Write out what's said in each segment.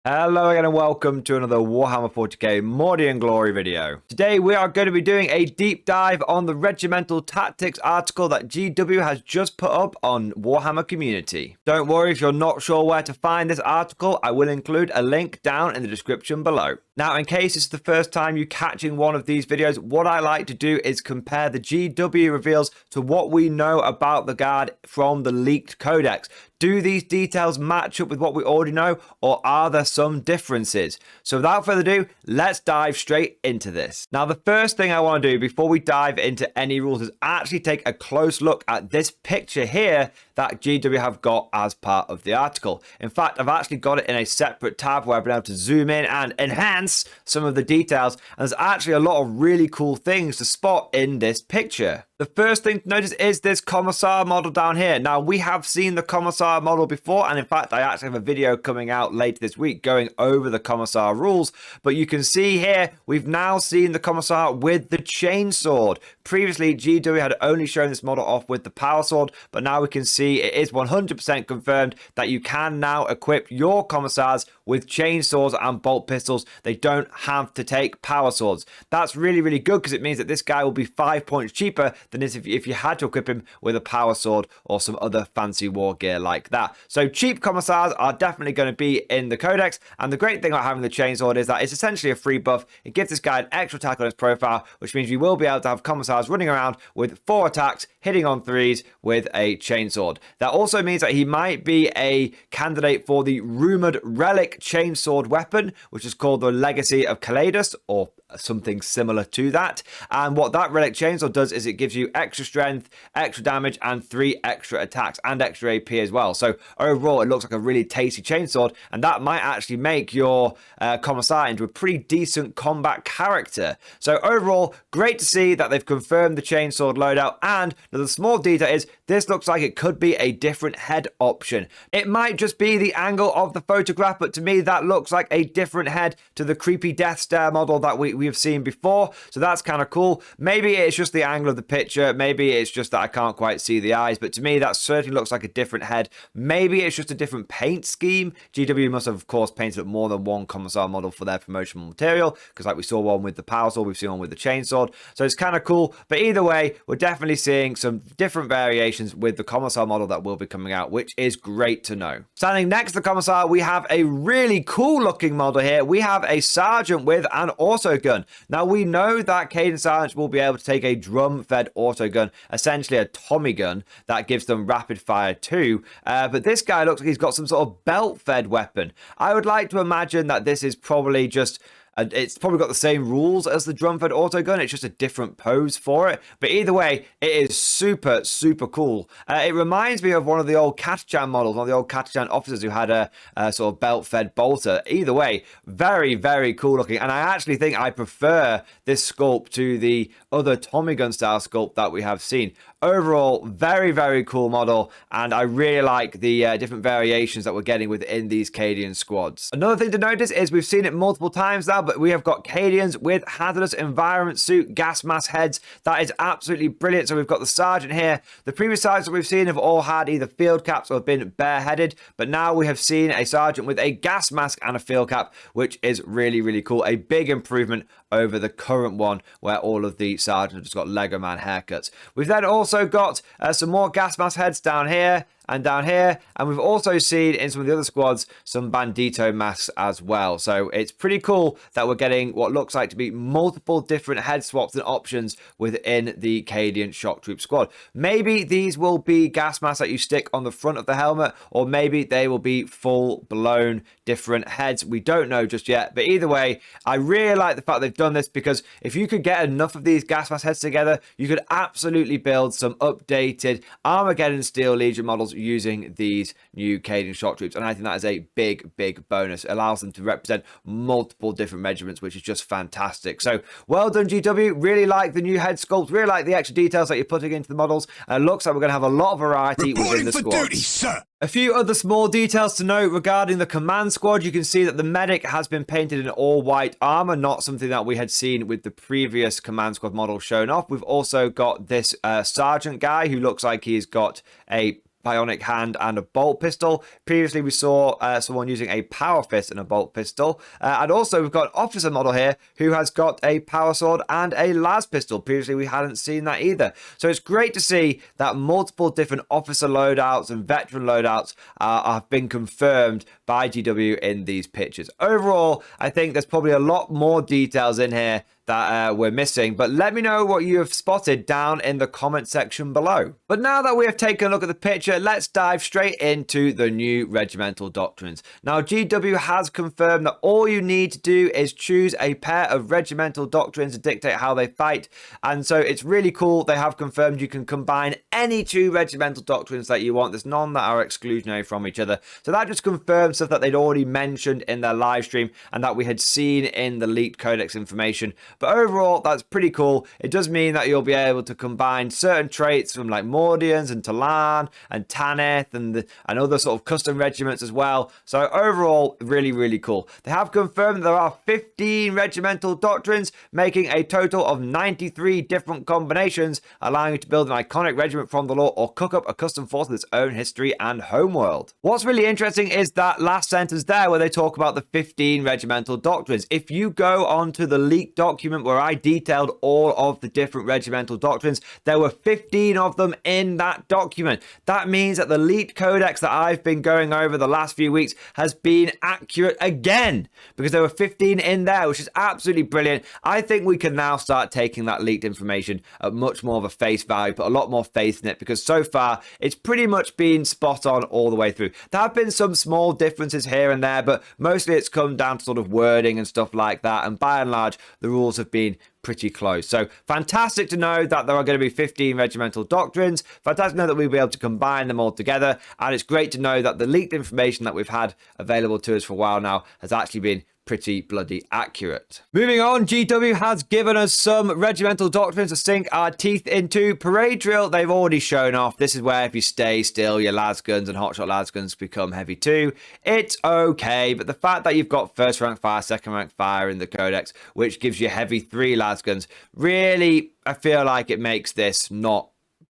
Hello again and welcome to another Warhammer 40k Mordy and Glory video. Today we are going to be doing a deep dive on the Regimental Tactics article that GW has just put up on Warhammer Community. Don't worry if you're not sure where to find this article, I will include a link down in the description below. Now, in case it's the first time you catching one of these videos, what I like to do is compare the GW reveals to what we know about the Guard from the leaked codex. Do these details match up with what we already know, or are there some differences? So without further ado, let's dive straight into this. Now, the first thing I want to do before we dive into any rules is actually take a close look at this picture here that GW have got as part of the article. In fact, I've actually got it in a separate tab where I've been able to zoom in and enhance some of the details, and there's actually a lot of really cool things to spot in this picture. The first thing to notice is this Commissar model down here. Now, we have seen the Commissar model before, and in fact, I actually have a video coming out later this week going over the Commissar rules, but you can see here, we've now seen the Commissar with the chainsword. Previously, GW had only shown this model off with the power sword, but now we can see it is 100% confirmed that you can now equip your Commissars with chainswords and bolt pistols. They don't have to take power swords. That's really, really good because it means that this guy will be 5 points cheaper than if you had to equip him with a power sword or some other fancy war gear like that. So cheap Commissars are definitely going to be in the codex, and the great thing about having the chainsword is that it's essentially a free buff. It gives this guy an extra attack on his profile, which means you will be able to have Commissars running around with 4 attacks, hitting on 3s with a chainsword. That also means that he might be a candidate for the rumored relic chainsword weapon, which is called the Legacy of Kaleidos, or something similar to that. And what that relic chainsword does is it gives you extra strength, extra damage, and 3 extra attacks and extra AP as well. So overall, it looks like a really tasty chainsword, and that might actually make your Commissar into a pretty decent combat character. So overall, great to see that they've confirmed the chainsword loadout. And the small detail is this looks like it could be a different head option. It might just be the angle of the photograph, but to me that looks like a different head to the creepy Death Stare model that we have seen before. So that's kind of cool. Maybe it's just the angle of the picture. Maybe it's just that I can't quite see the eyes, but to me that certainly looks like a different head. Maybe it's just a different paint scheme. GW must have, of course, painted up more than one Commissar model for their promotional material, because like we saw one with the power sword, we've seen one with the chainsword. So it's kind of cool. But either way, we're definitely seeing some different variations with the Commissar model that will be coming out, which is great to know. Standing next to the Commissar, we have a really cool looking model here. We have a Sergeant with an autogun. Now, we know that Caden Sergeants will be able to take a drum-fed autogun, essentially a Tommy gun that gives them rapid fire too. But this guy looks like he's got some sort of belt-fed weapon. I would like to imagine that this is probably just it's probably got the same rules as the drum-fed autogun. It's just a different pose for it. But either way, it is super, super cool. It reminds me of one of the old Catachan models, one of the old Catachan officers who had a sort of belt-fed bolter. Either way, very, very cool looking. And I actually think I prefer this sculpt to the other Tommy gun style sculpt that we have seen. Overall, very, very cool model, and I really like the different variations that we're getting within these Cadian squads. Another thing to notice is we've seen it multiple times now, but we have got Cadians with hazardous environment suit gas mask heads. That is absolutely brilliant. So we've got the Sergeant here. The previous Sergeants that we've seen have all had either field caps or been bareheaded, but now we have seen a Sergeant with a gas mask and a field cap, which is really, really cool. A big improvement over the current one where all of the Sergeants have just got Lego Man haircuts. We've then also got some more gas mask heads down here and down here, and we've also seen in some of the other squads some bandito masks as well. So it's pretty cool that we're getting what looks like to be multiple different head swaps and options within the Cadian Shock Troop squad. Maybe these will be gas masks that you stick on the front of the helmet, or maybe they will be full blown different heads. We don't know just yet, but either way, I really like the fact they've done this, because if you could get enough of these gas mask heads together, you could absolutely build some updated Armageddon Steel Legion models using these new Cadian Shock Troops, and I think that is a big, big bonus. It allows them to represent multiple different regiments, which is just fantastic. So well done, GW. Really like the new head sculpt, really like the extra details that you're putting into the models, and it looks like we're going to have a lot of variety within the squad. Duty, sir. A few other small details to note regarding the command squad. You can see that the medic has been painted in all white armor, not something that we had seen with the previous command squad model shown off. We've also got this sergeant guy who looks like he's got a bionic hand and a bolt pistol. Previously, we saw someone using a power fist and a bolt pistol. And also, we've got an officer model here who has got a power sword and a las pistol. Previously, we hadn't seen that either. So it's great to see that multiple different officer loadouts and veteran loadouts have been confirmed by GW in these pictures. Overall, I think there's probably a lot more details in here that we're missing, but let me know what you have spotted down in the comment section below. But now that we have taken a look at the picture, let's dive straight into the new Regimental Doctrines. Now, GW has confirmed that all you need to do is choose a pair of Regimental Doctrines to dictate how they fight, and so it's really cool. They have confirmed you can combine any two Regimental Doctrines that you want. There's none that are exclusionary from each other, so that just confirms stuff that they'd already mentioned in their live stream and that we had seen in the leaked codex information. But overall, that's pretty cool. It does mean that you'll be able to combine certain traits from like Mordians and Talan and Tanith and other sort of custom regiments as well. So overall, really, really cool. They have confirmed that there are 15 Regimental Doctrines, making a total of 93 different combinations, allowing you to build an iconic regiment from the lore or cook up a custom force with its own history and homeworld. What's really interesting is that last sentence there where they talk about the 15 Regimental Doctrines. If you go onto the leaked document where I detailed all of the different Regimental Doctrines, there were 15 of them in that document. That means that the leaked codex that I've been going over the last few weeks has been accurate again, because there were 15 in there, which is absolutely brilliant. I think we can now start taking that leaked information at much more of a face value, put a lot more faith in it, because so far it's pretty much been spot on all the way through. There have been some small differences here and there, but mostly it's come down to sort of wording and stuff like that, and by and large the rules have been pretty close. So fantastic to know that there are going to be 15 Regimental Doctrines. Fantastic to know that we'll be able to combine them all together, and it's great to know that the leaked information that we've had available to us for a while now has actually been pretty bloody accurate. Moving on, GW has given us some Regimental Doctrines to sink our teeth into. Parade Drill, they've already shown off. This is where if you stay still, your lasguns and hotshot lasguns become heavy too. It's okay, but the fact that you've got first rank fire, second rank fire in the codex, which gives you heavy 3 lasguns, really, I feel like it makes this not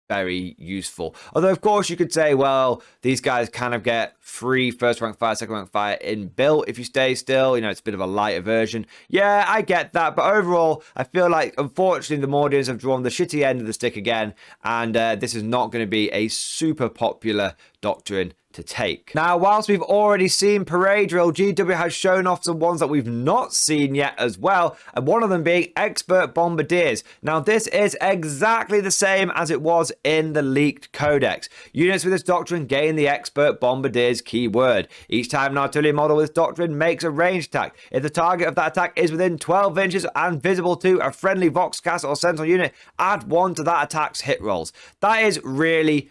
very useful. Although, of course, you could say, well, these guys kind of get free first rank fire, second rank fire inbuilt if you stay still. You know, it's a bit of a lighter version. Yeah, I get that. But overall, I feel like, unfortunately, the Mordians have drawn the shitty end of the stick again. And this is not going to be a super popular doctrine to take. Now, whilst we've already seen Parade Drill, GW has shown off some ones that we've not seen yet as well, and one of them being Expert Bombardiers. Now, this is exactly the same as it was in the leaked codex. Units with this doctrine gain the Expert Bombardiers keyword. Each time an artillery model with this doctrine makes a ranged attack, if the target of that attack is within 12 inches and visible to a friendly Voxcast or Sentinel unit, add 1 to that attack's hit rolls. That is really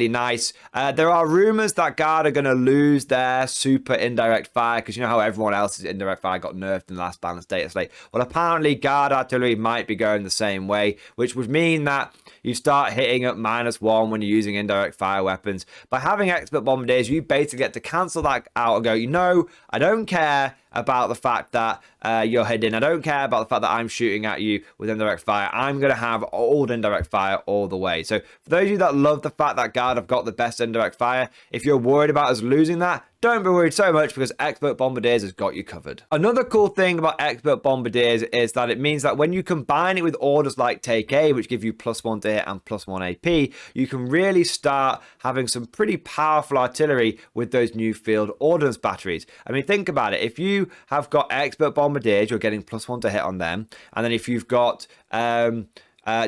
nice. There are rumors that Guard are going to lose their super indirect fire, because you know how everyone else's indirect fire got nerfed in the last balanced data slate. Well, apparently Guard artillery might be going the same way, which would mean that you start hitting at -1 when you're using indirect fire weapons. By having Expert Bombardiers, you basically get to cancel that out and go, you know, I don't care about the fact that you're hidden. I don't care about the fact that I'm shooting at you with indirect fire. I'm going to have old indirect fire all the way. So for those of you that love the fact that Guard have got the best indirect fire, if you're worried about us losing that, don't be worried so much, because Expert Bombardiers has got you covered. Another cool thing about Expert Bombardiers is that it means that when you combine it with orders like Take A, which give you +1 to hit and +1 AP, you can really start having some pretty powerful artillery with those new field ordnance batteries. I mean, think about it. If you have got Expert Bombardiers, you're getting +1 to hit on them. And then if you've got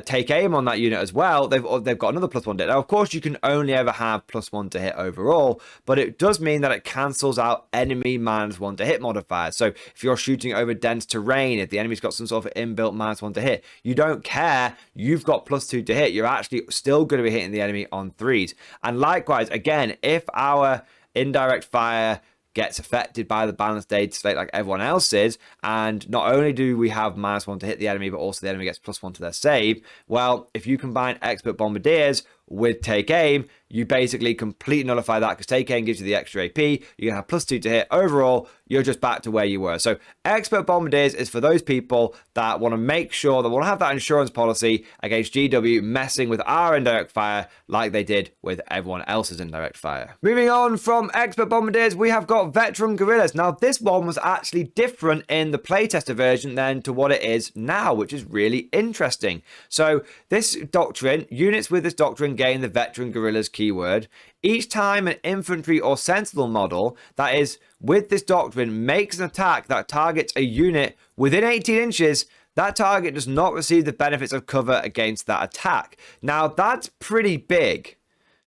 Take Aim on that unit as well, they've got another +1 to hit. Now, of course, you can only ever have +1 to hit overall, but it does mean that it cancels out enemy -1 to hit modifiers. So if you're shooting over dense terrain, if the enemy's got some sort of inbuilt -1 to hit, you don't care. You've got +2 to hit. You're actually still going to be hitting the enemy on 3s. And likewise, again, if our indirect fire gets affected by the balanced data slate like everyone else is, and not only do we have -1 to hit the enemy, but also the enemy gets +1 to their save, well, if you combine Expert Bombardiers with take aim, you basically completely nullify that because take aim gives you the extra AP. You're going to have +2 to hit. Overall, you're just back to where you were. So Expert Bombardiers is for those people that want to make sure that want to have that insurance policy against GW messing with our indirect fire like they did with everyone else's indirect fire. Moving on from Expert Bombardiers, we have got Veteran Guerrillas. Now, this one was actually different in the playtester version than to what it is now, which is really interesting. So this doctrine, units with this doctrine gain the Veteran Guerrillas keyword. Each time an infantry or sentinel model that is with this doctrine makes an attack that targets a unit within 18 inches, that target does not receive the benefits of cover against that attack. Now, that's pretty big.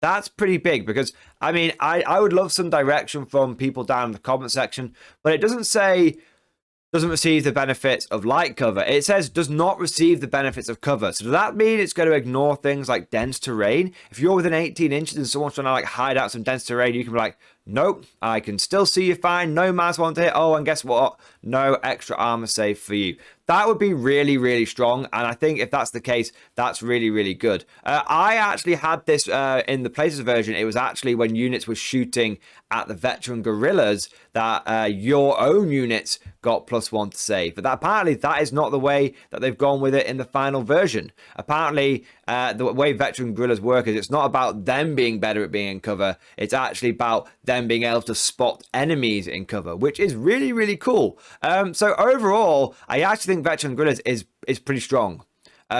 That's pretty big because, I mean, I would love some direction from people down in the comment section, but it doesn't say doesn't receive the benefits of light cover. It says does not receive the benefits of cover. So does that mean it's going to ignore things like dense terrain? If you're within 18 inches and someone's trying to like hide out some dense terrain, you can be like, nope, I can still see you fine. No -1 to hit. Oh, and guess what? No extra armor save for you. That would be really, really strong. And I think if that's the case, that's really, really good. I actually had this in the Places version. It was actually when units were shooting at the Veteran Guerrillas that your own units got +1 to save. But apparently that is not the way that they've gone with it in the final version. Apparently the way Veteran Guerrillas work is it's not about them being better at being in cover. It's actually about them being able to spot enemies in cover, which is really, really cool. So overall, I actually think Veteran Guerrillas is pretty strong.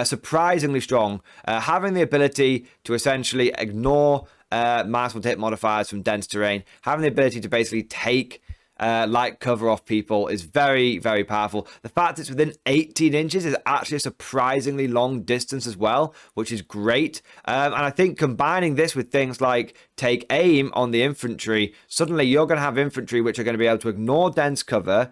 Surprisingly strong. Having the ability to essentially ignore -1 to hit modifiers from dense terrain, having the ability to basically take light cover off people is very, very powerful. The fact it's within 18 inches is actually a surprisingly long distance as well, which is great. And I think combining this with things like take aim on the infantry, suddenly you're going to have infantry which are going to be able to ignore dense cover,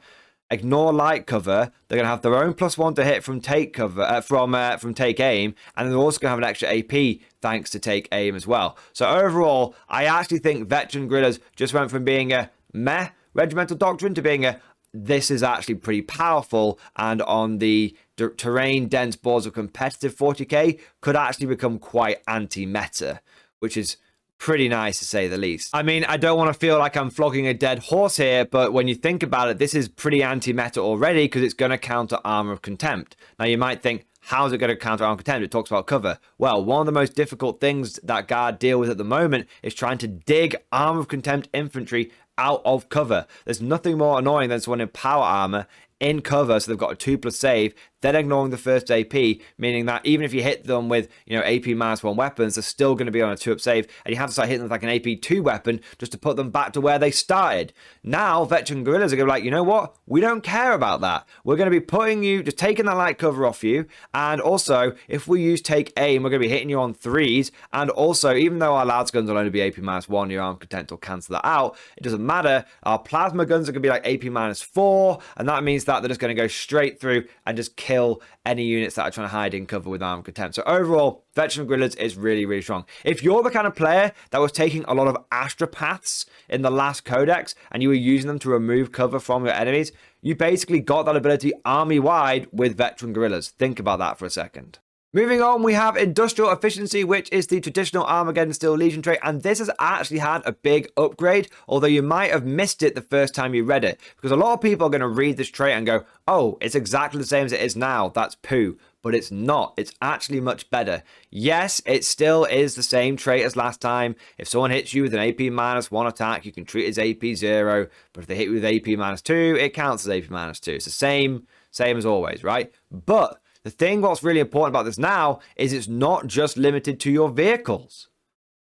ignore light cover. They're going to have their own +1 to hit from take cover from take aim, and they're also going to have an extra AP thanks to take aim as well. So overall, I actually think Veteran Guerrillas just went from being a meh Regimental Doctrine to being a this is actually pretty powerful, and on the terrain dense boards of competitive 40k could actually become quite anti-meta, which is pretty nice to say the least. I mean, I don't want to feel like I'm flogging a dead horse here, but when you think about it, this is pretty anti-meta already because it's going to counter Armor of Contempt. Now you might think, how's it going to counter Armor of Contempt? It talks about cover. Well, one of the most difficult things that Guard deal with at the moment is trying to dig Armor of Contempt infantry out of cover. There's nothing more annoying than someone in power armor in cover, so they've got a 2+ save, then ignoring the first AP, meaning that even if you hit them with, AP -1 weapons, they're still going to be on a 2-up save, and you have to start hitting them with like an AP 2 weapon just to put them back to where they started. Now, Veteran Guerrillas are going to be like, you know what? We don't care about that. We're going to be putting you, just taking that light cover off you, and also, if we use take aim, we're going to be hitting you on 3s, and also, even though our lads guns will only be AP -1, your arm content will cancel that out, it doesn't matter. Our plasma guns are going to be like AP -4, and that means that they're just going to go straight through and just kill any units that are trying to hide in cover with Armor of Contempt. So overall, Veteran Guerrillas is really, really strong. If you're the kind of player that was taking a lot of astropaths in the last codex and you were using them to remove cover from your enemies, you basically got that ability army-wide with Veteran Guerrillas. Think about that for a second. Moving on, we have Industrial Efficiency, which is the traditional Armageddon Steel Legion trait, and this has actually had a big upgrade, although you might have missed it the first time you read it, because a lot of people are going to read this trait and go, oh, it's exactly the same as it is now, that's poo. But it's not. It's actually much better. Yes, it still is the same trait as last time. If someone hits you with an AP -1 attack, you can treat it as AP 0, but if they hit you with AP -2, it counts as AP -2. It's the same as always, right? But the thing what's really important about this now is it's not just limited to your vehicles.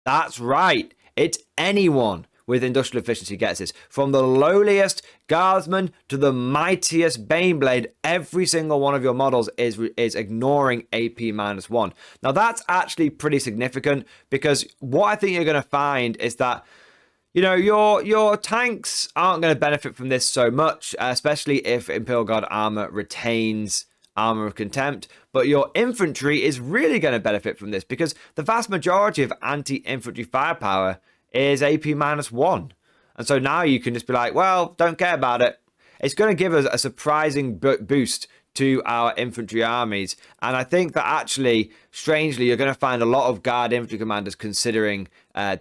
That's right. It's anyone with industrial efficiency gets this. From the lowliest guardsman to the mightiest Baneblade, every single one of your models is ignoring AP -1. Now that's actually pretty significant because what I think you're going to find is that your tanks aren't going to benefit from this so much, especially if Imperial Guard armor retains Armor of Contempt, but your infantry is really going to benefit from this because the vast majority of anti-infantry firepower is AP -1. And so now you can just be like, well, don't care about it. It's going to give us a surprising boost to our infantry armies. And I think that actually, strangely, you're going to find a lot of guard infantry commanders considering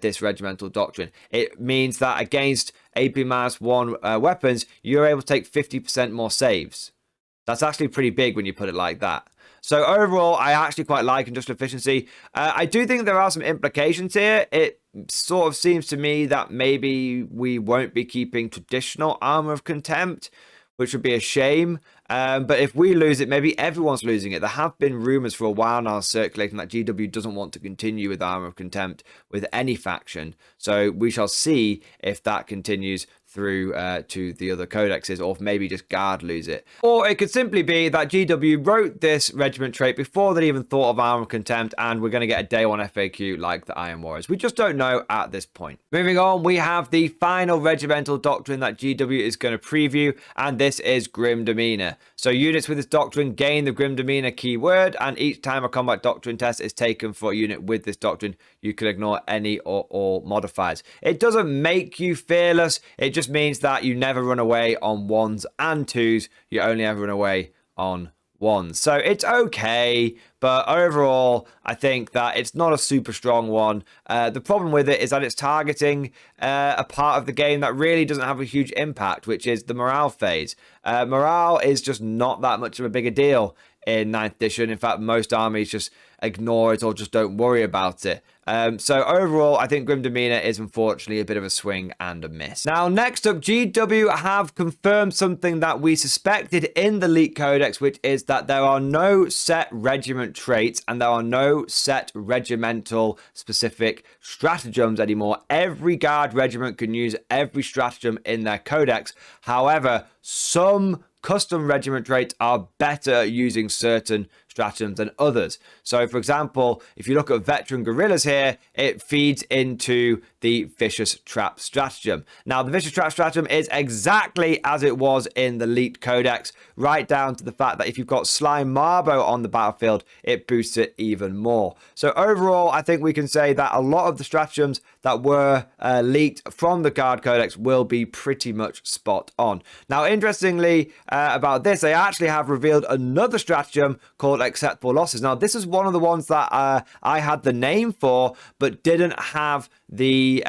this regimental doctrine. It means that against AP-1 weapons, you're able to take 50% more saves. That's actually pretty big when you put it like that. So overall, I actually quite like industrial efficiency. I do think there are some implications here. It sort of seems to me that maybe we won't be keeping traditional armor of contempt, which would be a shame. But if we lose it, maybe everyone's losing it. There have been rumors for a while now circulating that GW doesn't want to continue with Armor of Contempt with any faction. So we shall see if that continues through to the other codexes, or if maybe just Guard lose it. Or it could simply be that GW wrote this regiment trait before they even thought of Armor of Contempt, and we're going to get a day one FAQ like the Iron Warriors. We just don't know at this point. Moving on, we have the final regimental doctrine that GW is going to preview, and this is Grim Demeanor. So units with this doctrine gain the Grim Demeanor keyword, and each time a combat doctrine test is taken for a unit with this doctrine, you can ignore any or all modifiers. It doesn't make you fearless, it just means that you never run away on 1s and 2s, you only ever run away on 1s. So it's okay, but overall, I think that it's not a super strong one. The problem with it is that it's targeting a part of the game that really doesn't have a huge impact, which is the morale phase. Morale is just not that much of a bigger deal in 9th edition. In fact, most armies just ignore it or just don't worry about it. So overall, I think Grim Demeanor is unfortunately a bit of a swing and a miss. Now, next up, GW have confirmed something that we suspected in the Elite Codex, which is that there are no set regiment traits and there are no set regimental specific stratagems anymore. Every guard regiment can use every stratagem in their codex. However, some custom regiment traits are better using certain stratagems than others. So for example, if you look at veteran guerrillas here, it feeds into the vicious trap stratagem. Now the vicious trap stratagem is exactly as it was in the Elite Codex, right down to the fact that if you've got Slime Marbo on the battlefield, it boosts it even more. So overall, I think we can say that a lot of the stratagems that were leaked from the Guard Codex will be pretty much spot on. Now interestingly about this, they actually have revealed another stratagem called Acceptable Losses. Now this is one of the ones that I had the name for, but didn't have the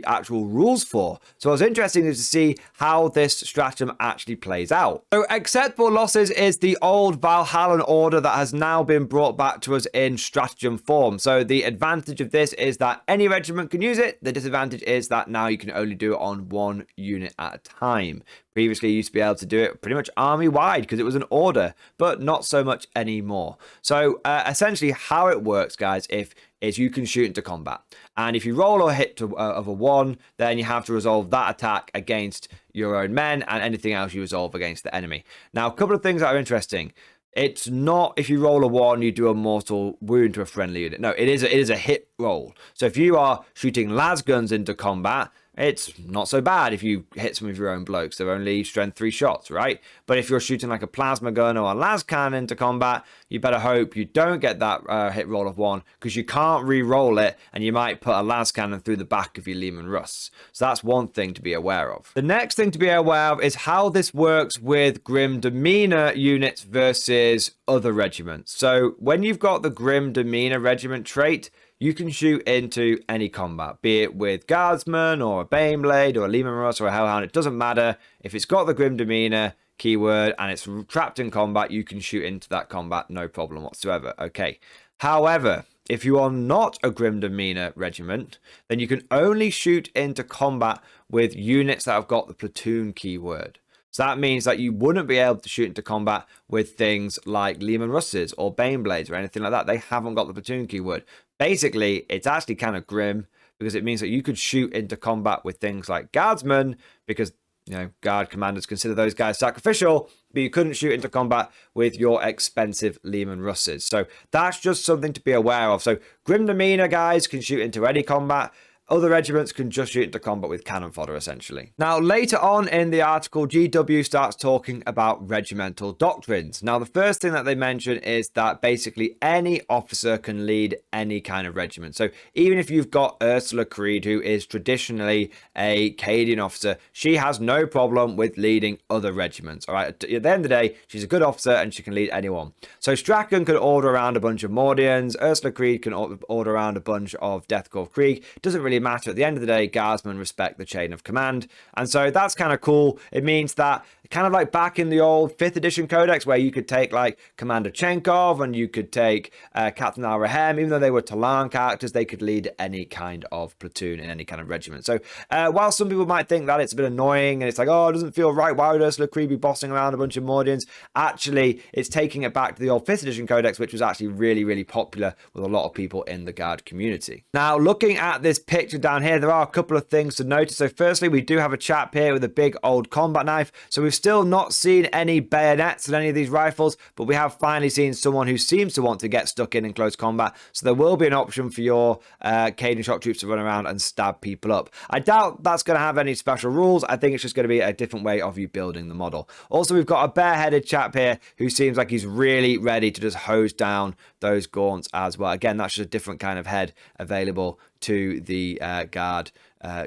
actual rules for. So it was interesting to see how this stratagem actually plays out. So Acceptable Losses is the old Valhallan order that has now been brought back to us in stratagem form. So the advantage of this is that any regiment can use it. The disadvantage is that now you can only do it on one unit at a time. Previously, you used to be able to do it pretty much army-wide because it was an order, but not so much anymore. So essentially how it works, guys, is you can shoot into combat. And if you roll a hit of a 1, then you have to resolve that attack against your own men, and anything else you resolve against the enemy. Now, a couple of things that are interesting. It's not if you roll a 1, you do a mortal wound to a friendly unit. No, it is a hit roll. So if you are shooting lasguns into combat, it's not so bad if you hit some of your own blokes. They're only strength 3 shots, right? But if you're shooting like a plasma gun or a las cannon into combat, you better hope you don't get that hit roll of 1, because you can't re-roll it, and you might put a las cannon through the back of your Lehman Russ. So that's one thing to be aware of. The next thing to be aware of is how this works with Grim Demeanor units versus other regiments. So when you've got the Grim Demeanor regiment trait, you can shoot into any combat, be it with Guardsmen or a Baneblade or a Lehman Russ or a Hellhound. It doesn't matter. If it's got the Grim Demeanor keyword and it's trapped in combat, you can shoot into that combat, no problem whatsoever. Okay. However, if you are not a Grim Demeanor regiment, then you can only shoot into combat with units that have got the platoon keyword. So that means that you wouldn't be able to shoot into combat with things like Lehman Russes or Baneblades or anything like that. They haven't got the platoon keyword. Basically, it's actually kind of grim, because it means that you could shoot into combat with things like Guardsmen, because, you know, Guard commanders consider those guys sacrificial, but you couldn't shoot into combat with your expensive Lehman Russes. So that's just something to be aware of. So Grim Demeanor guys can shoot into any combat. other regiments can just shoot into combat with cannon fodder, essentially. Now, later on in the article, GW starts talking about regimental doctrines. Now, the first thing that they mention is that basically any officer can lead any kind of regiment. So even if you've got Ursula Creed, who is traditionally a Cadian officer, she has no problem with leading other regiments. All right, at the end of the day, she's a good officer and she can lead anyone. So Strachan can order around a bunch of Mordians. Ursula Creed can order around a bunch of Deathcore Krieg. Doesn't really matter. At the end of the day, guardsmen respect the chain of command. And so that's kind of cool. It means that kind of like back in the old 5th edition codex where you could take like Commander Chenkov and you could take Captain Al-Rahem, even though they were Talan characters, they could lead any kind of platoon in any kind of regiment. So while some people might think that it's a bit annoying and it's like, oh, it doesn't feel right, why would Ursula Creed be bossing around a bunch of Mordians? Actually, it's taking it back to the old 5th edition codex, which was actually really, really popular with a lot of people in the guard community. Now, looking at this picture down here, there are a couple of things to notice. So firstly, we do have a chap here with a big old combat knife. So we've still not seen any bayonets in any of these rifles, but we have finally seen someone who seems to want to get stuck in close combat. So there will be an option for your Cadian shock troops to run around and stab people up. I doubt that's going to have any special rules. I think it's just going to be a different way of you building the model. Also, we've got a bareheaded chap here who seems like he's really ready to just hose down those gaunts as well. Again, that's just a different kind of head available to the guard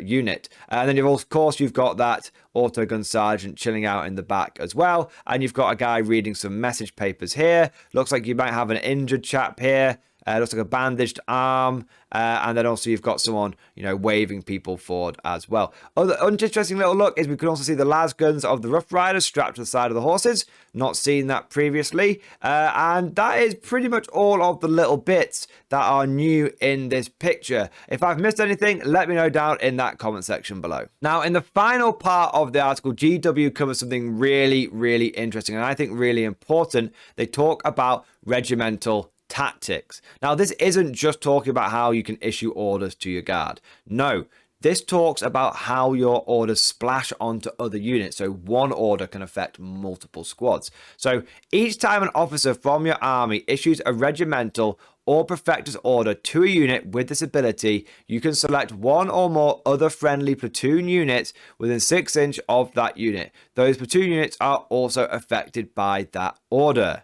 unit. And then of course you've got that Autogun sergeant chilling out in the back as well, and you've got a guy reading some message papers here. Looks like you might have an injured chap here. Looks like a bandaged arm, and then also you've got someone, you know, waving people forward as well. Other interesting little look is we can also see the las guns of the Rough Riders strapped to the side of the horses. Not seen that previously, and that is pretty much all of the little bits that are new in this picture. If I've missed anything, let me know down in that comment section below. Now, in the final part of the article, GW covers something really, really interesting, and I think really important. They talk about regimental tactics. Now, this isn't just talking about how you can issue orders to your guard. No, this talks about how your orders splash onto other units. So one order can affect multiple squads. So each time an officer from your army issues a regimental or prefector's order to a unit with this ability, you can select one or more other friendly platoon units within 6 inches of that unit. Those platoon units are also affected by that order.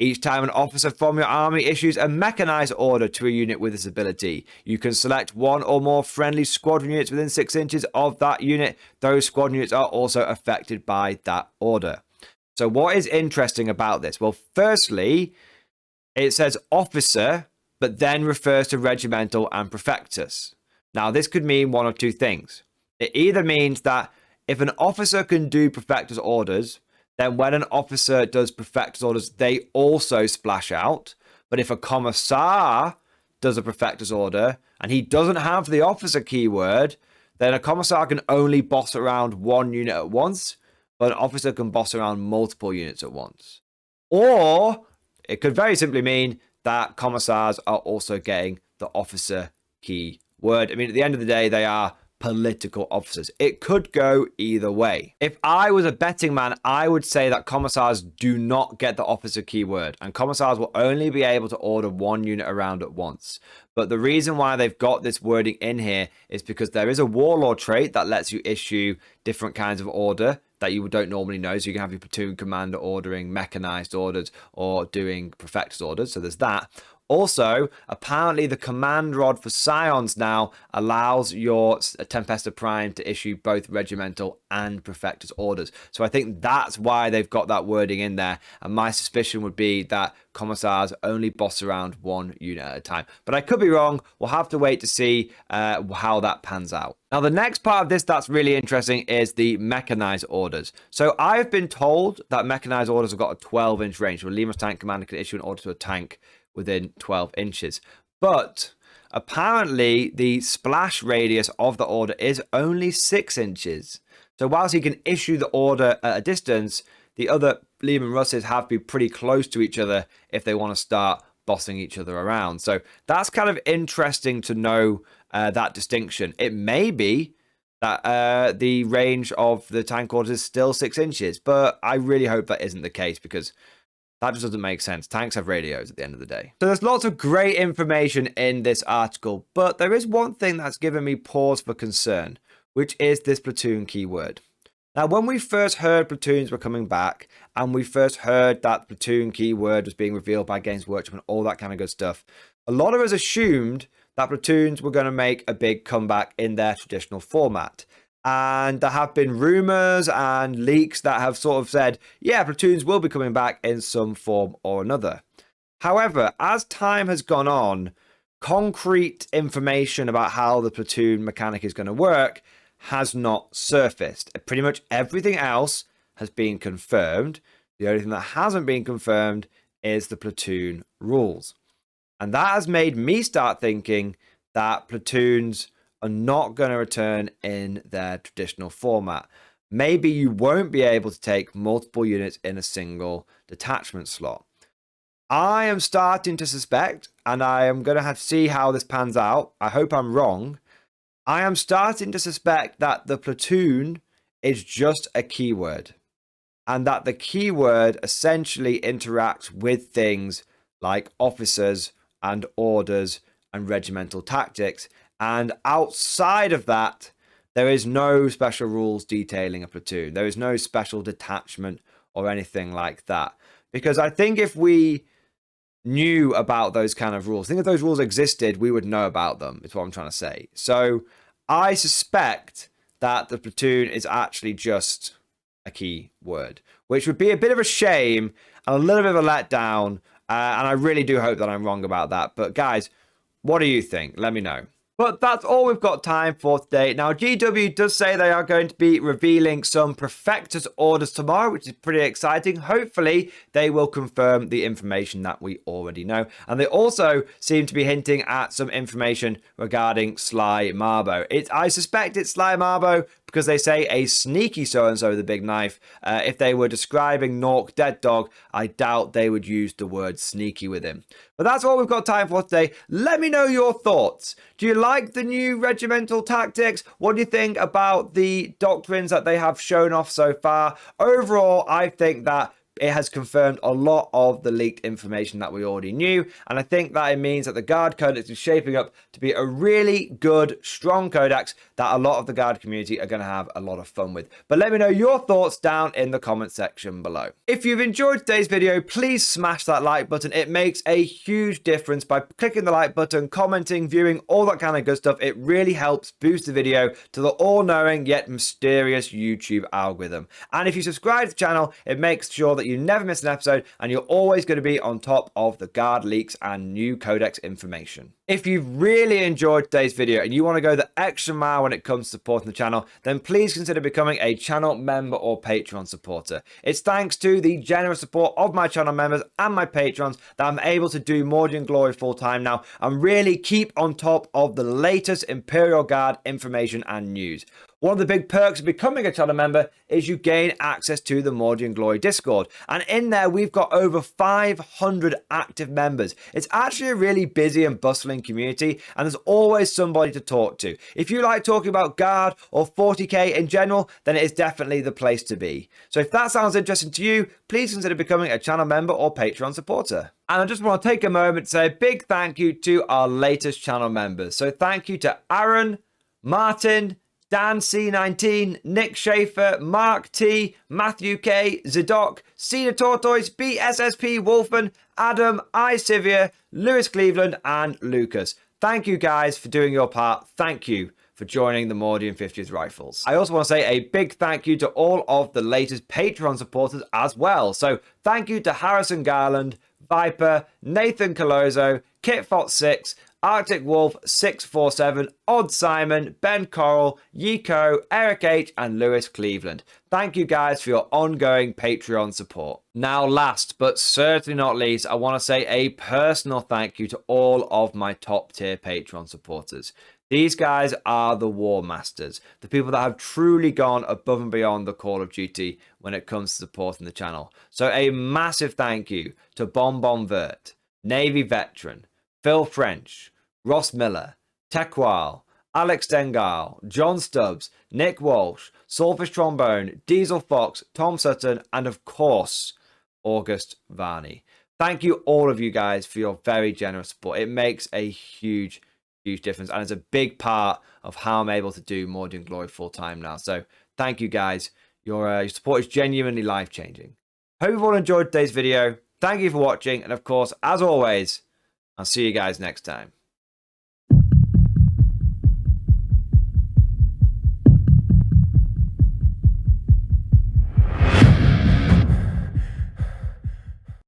Each time an officer from your army issues a mechanized order to a unit with this ability, you can select one or more friendly squadron units within 6 inches of that unit. Those squadron units are also affected by that order. So what is interesting about this? Well, firstly, it says officer, but then refers to regimental and prefectus. Now, this could mean one of two things. It either means that if an officer can do prefectus orders, then when an officer does prefectus orders, they also splash out. But if a commissar does a prefectus order and he doesn't have the officer keyword, then a commissar can only boss around one unit at once, but an officer can boss around multiple units at once. Or it could very simply mean that commissars are also getting the officer keyword. I mean, at the end of the day, they are political officers. It could go either way. If I was a betting man, I would say that commissars do not get the officer keyword, and commissars will only be able to order one unit around at once. But the reason why they've got this wording in here is because there is a warlord trait that lets you issue different kinds of order that you don't normally know. So you can have your platoon commander ordering mechanized orders or doing prefectus orders. So there's that. Also, apparently the command rod for Scions now allows your Tempesta Prime to issue both regimental and prefectus orders. So I think that's why they've got that wording in there. And my suspicion would be that commissars only boss around one unit at a time. But I could be wrong. We'll have to wait to see how that pans out. Now, the next part of this that's really interesting is the mechanized orders. So I've been told that mechanized orders have got a 12-inch range. So a Lemus tank commander can issue an order to a tank within 12 inches. But apparently the splash radius of the order is only 6 inches. So whilst he can issue the order at a distance, the other Lehman Russes have to be pretty close to each other if they want to start bossing each other around. So that's kind of interesting to know that distinction. It may be that the range of the tank orders is still 6 inches, but I really hope that isn't the case, because That just doesn't make sense. Tanks have radios at the end of the day. So there's lots of great information in this article, but there is one thing that's given me pause for concern, which is this platoon keyword. Now, when we first heard platoons were coming back, and we first heard that platoon keyword was being revealed by Games Workshop and all that kind of good stuff, a lot of us assumed that platoons were going to make a big comeback in their traditional format. And there have been rumors and leaks that have sort of said, yeah, platoons will be coming back in some form or another. However, as time has gone on, concrete information about how the platoon mechanic is going to work has not surfaced. Pretty much everything else has been confirmed. The only thing that hasn't been confirmed is the platoon rules. And that has made me start thinking that platoons are not going to return in their traditional format. Maybe you won't be able to take multiple units in a single detachment slot. I am starting to suspect, and I am going to have to see how this pans out. I hope I'm wrong. I am starting to suspect that the platoon is just a keyword, and that the keyword essentially interacts with things like officers and orders and regimental tactics. And outside of that, there is no special rules detailing a platoon. There is no special detachment or anything like that. Because I think if we knew about those kind of rules, I think if those rules existed, we would know about them, is what I'm trying to say. So I suspect that the platoon is actually just a key word, which would be a bit of a shame and a little bit of a letdown. And I really do hope that I'm wrong about that. But guys, what do you think? Let me know. But that's all we've got time for today. Now, GW does say they are going to be revealing some Perfectus orders tomorrow, which is pretty exciting. Hopefully, they will confirm the information that we already know. And they also seem to be hinting at some information regarding Sly Marbo. I suspect it's Sly Marbo because they say a sneaky so-and-so with a big knife. If they were describing Nork Dead Dog, I doubt they would use the word sneaky with him. But that's all we've got time for today. Let me know your thoughts. Do you like the new regimental tactics? What do you think about the doctrines that they have shown off so far? Overall, I think that it has confirmed a lot of the leaked information that we already knew. And I think that it means that the Guard Codex is shaping up to be a really good, strong codex that a lot of the Guard community are going to have a lot of fun with. But let me know your thoughts down in the comment section below. If you've enjoyed today's video, please smash that like button. It makes a huge difference by clicking the like button, commenting, viewing, all that kind of good stuff. It really helps boost the video to the all-knowing yet mysterious YouTube algorithm. And if you subscribe to the channel, it makes sure that you never miss an episode and you're always going to be on top of the Guard leaks and new codex information. If you've really enjoyed today's video and you want to go the extra mile when it comes to supporting the channel, then please consider becoming a channel member or Patreon supporter. It's thanks to the generous support of my channel members and my patrons that I'm able to do Mordian Glory full time now and really keep on top of the latest Imperial Guard information and news. One of the big perks of becoming a channel member is you gain access to the Mordian Glory Discord. And in there, we've got over 500 active members. It's actually a really busy and bustling community, and there's always somebody to talk to. If you like talking about Guard or 40k in general, then it is definitely the place to be. So if that sounds interesting to you, please consider becoming a channel member or Patreon supporter. And I just want to take a moment to say a big thank you to our latest channel members. So thank you to Aaron, Martin, Dan C19, Nick Schaefer, Mark T, Matthew K, Zadok, Cedar Tortoise, BSSP Wolfen, Adam, I Sivia, Lewis Cleveland, and Lucas. Thank you guys for doing your part. Thank you for joining the Mordian 50th Rifles. I also want to say a big thank you to all of the latest Patreon supporters as well. So thank you to Harrison Garland, Viper, Nathan Colozo, KitFot6, Arctic Wolf 647, Odd Simon, Ben Coral, Yiko, Eric H, and Lewis Cleveland. Thank you guys for your ongoing Patreon support. Now, last but certainly not least, I want to say a personal thank you to all of my top tier Patreon supporters. These guys are the War Masters, the people that have truly gone above and beyond the Call of Duty when it comes to supporting the channel. So a massive thank you to Bon Vert, Navy Veteran, Phil French, Ross Miller, Tequal, Alex Dengal, John Stubbs, Nick Walsh, Saltfish Trombone, Diesel Fox, Tom Sutton, and of course, August Varney. Thank you, all of you guys, for your very generous support. It makes a huge difference, and it's a big part of how I'm able to do Mordian Glory full time now. So thank you guys. Your support is genuinely life-changing. Hope you've all enjoyed today's video. Thank you for watching, and of course, as always, I'll see you guys next time.